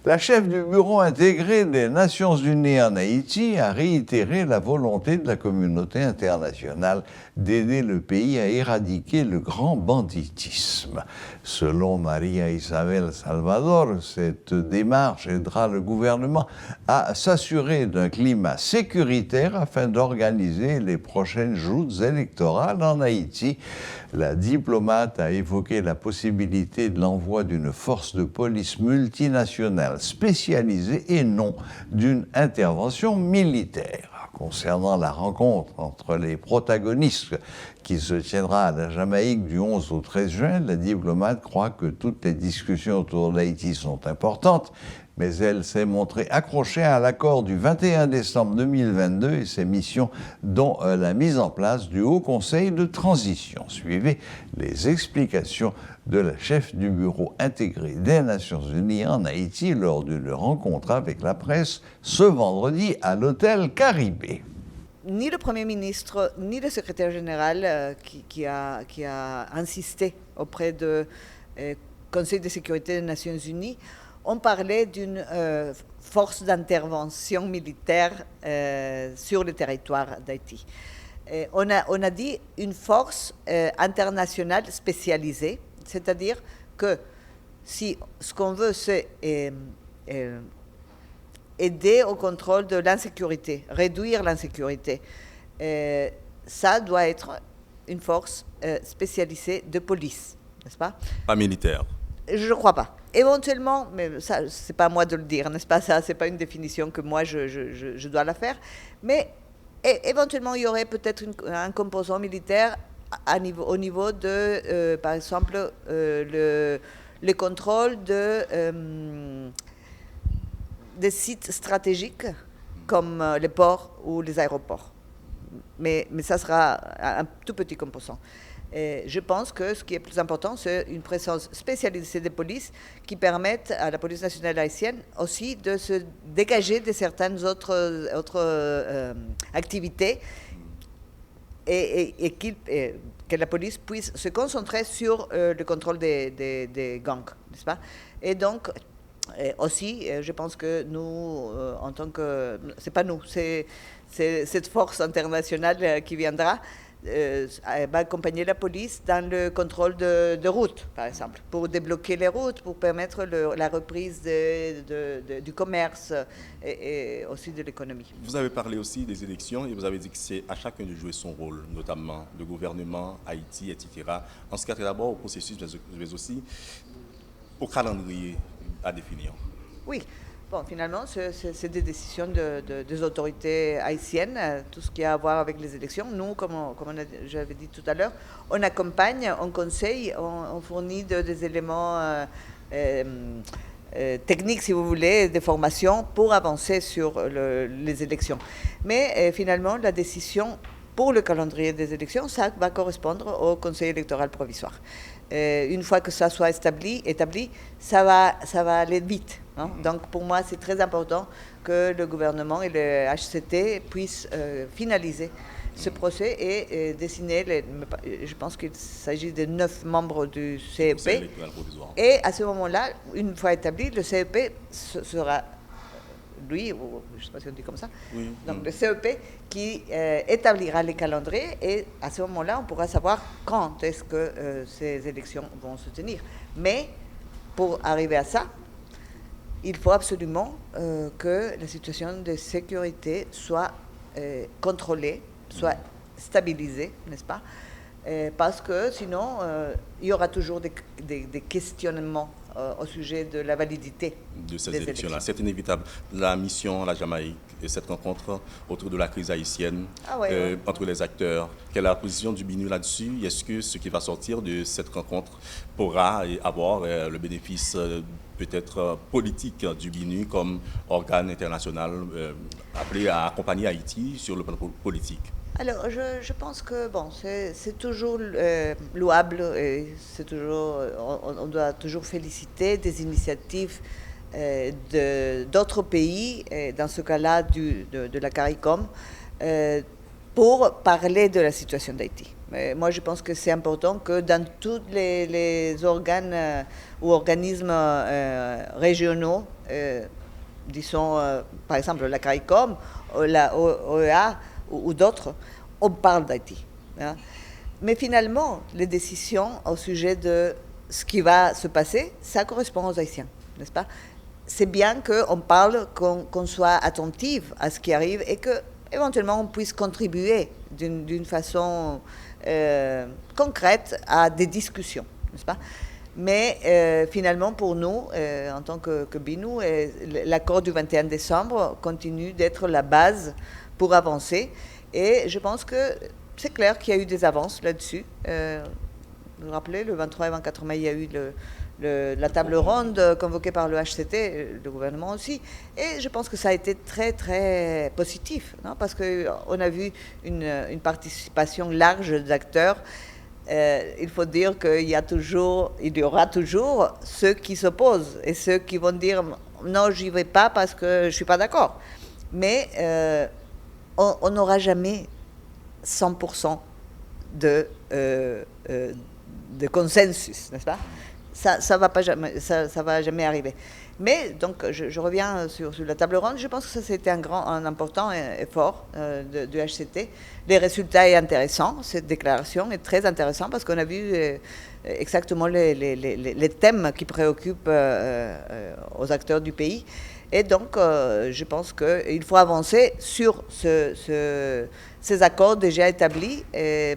La chef du bureau intégré des Nations Unies en Haïti a réitéré la volonté de la communauté internationale d'aider le pays à éradiquer le grand banditisme. Selon Maria Isabel Salvador, cette démarche aidera le gouvernement à s'assurer d'un climat sécuritaire afin d'organiser les prochaines joutes électorales en Haïti. La diplomate a évoqué la possibilité de l'envoi d'une force de police multinationale spécialisée et non d'une intervention militaire. Concernant la rencontre entre les protagonistes qui se tiendra à la Jamaïque du 11 au 13 juin, la diplomate croit que toutes les discussions autour d'Haïti sont importantes, mais elle s'est montrée accrochée à l'accord du 21 décembre 2022 et ses missions, dont la mise en place du Haut Conseil de transition. Suivez les explications de la chef du bureau intégré des Nations Unies en Haïti lors d'une rencontre avec la presse ce vendredi à l'hôtel Caribé. Ni le Premier ministre, ni le secrétaire général qui a insisté auprès du Conseil de sécurité des Nations Unies ont parlé d'une force d'intervention militaire sur le territoire d'Haïti. On a dit une force internationale spécialisée, c'est-à-dire que si ce qu'on veut, c'est aider au contrôle de l'insécurité, réduire l'insécurité, ça doit être une force spécialisée de police, n'est-ce pas? Pas militaire. Je ne crois pas. Éventuellement, mais ça, c'est pas à moi de le dire, n'est-ce pas? Ça, c'est pas une définition que moi, je dois la faire. Mais éventuellement, il y aurait peut-être un composant militaire au niveau de, par exemple, le contrôle des sites stratégiques comme les ports ou les aéroports. Mais ça sera un tout petit composant. Et je pense que ce qui est plus important, c'est une présence spécialisée des polices qui permettent à la police nationale haïtienne aussi de se dégager de certaines autres activités et que la police puisse se concentrer sur le contrôle des gangs, n'est-ce pas? Et donc, aussi, je pense que nous, en tant que... c'est pas nous, c'est cette force internationale qui viendra, va accompagner la police dans le contrôle de routes, par exemple, pour débloquer les routes, pour permettre la reprise du commerce et aussi de l'économie. Vous avez parlé aussi des élections et vous avez dit que c'est à chacun de jouer son rôle, notamment le gouvernement, Haïti, etc. En ce qui a trait d'abord au processus, mais aussi au calendrier à définir. Oui. Bon, finalement, c'est des décisions des autorités haïtiennes, tout ce qui a à voir avec les élections. Nous, comme j'avais dit tout à l'heure, on accompagne, on conseille, on fournit des éléments techniques, si vous voulez, des formations pour avancer sur les élections. Mais finalement, la décision pour le calendrier des élections, ça va correspondre au Conseil électoral provisoire. Une fois que ça soit établi, ça va aller vite. Hein? Donc pour moi, c'est très important que le gouvernement et le HCT puissent finaliser ce procès et dessiner, je pense qu'il s'agit de 9 membres du CEP. Et à ce moment-là, une fois établi, le CEP sera... lui, je ne sais pas si on dit comme ça, oui. Donc le CEP qui établira les calendriers et à ce moment-là, on pourra savoir quand est-ce que ces élections vont se tenir. Mais pour arriver à ça, il faut absolument que la situation de sécurité soit contrôlée, soit stabilisée, n'est-ce pas? Parce que sinon, il y aura toujours des questionnements au sujet de la validité de ces élections-là. C'est inévitable. La mission, la Jamaïque, et cette rencontre autour de la crise haïtienne, entre les acteurs, quelle est la position du BINU là-dessus? Est-ce que ce qui va sortir de cette rencontre pourra avoir le bénéfice peut-être politique du BINU comme organe international appelé à accompagner Haïti sur le plan politique? Alors, je pense que bon, c'est toujours louable et c'est toujours, on doit toujours féliciter des initiatives d'autres pays, et dans ce cas-là de la CARICOM, pour parler de la situation d'Haïti. Mais moi, je pense que c'est important que dans tous les organes ou organismes régionaux, disons par exemple la CARICOM, la OEA ou d'autres, on parle d'Haïti. Hein. Mais finalement, les décisions au sujet de ce qui va se passer, ça correspond aux Haïtiens, n'est-ce pas? C'est bien qu'on parle, qu'on soit attentif à ce qui arrive et qu'éventuellement on puisse contribuer d'une façon concrète à des discussions, n'est-ce pas? Mais finalement, pour nous, en tant que BINU, l'accord du 21 décembre continue d'être la base pour avancer. Et je pense que c'est clair qu'il y a eu des avances là-dessus. Vous vous rappelez, le 23 et 24 mai, il y a eu la table ronde convoquée par le HCT, le gouvernement aussi. Et je pense que ça a été très, très positif, non? Parce qu'on a vu une participation large d'acteurs. Il faut dire qu'il y aura toujours ceux qui s'opposent et ceux qui vont dire non, j'y vais pas parce que je ne suis pas d'accord. Mais on n'aura jamais 100% de consensus, n'est-ce pas? Ça va jamais arriver. Mais donc, je reviens sur la table ronde. Je pense que ça, c'était un important effort du HCT. Les résultats sont intéressants. Cette déclaration est très intéressante parce qu'on a vu exactement les thèmes qui préoccupent aux acteurs du pays. Et donc, je pense qu'il faut avancer sur ces accords déjà établis. Et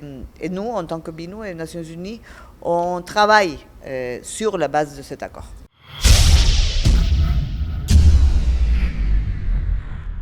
nous, en tant que BINU et Nations Unies, on travaille sur la base de cet accord.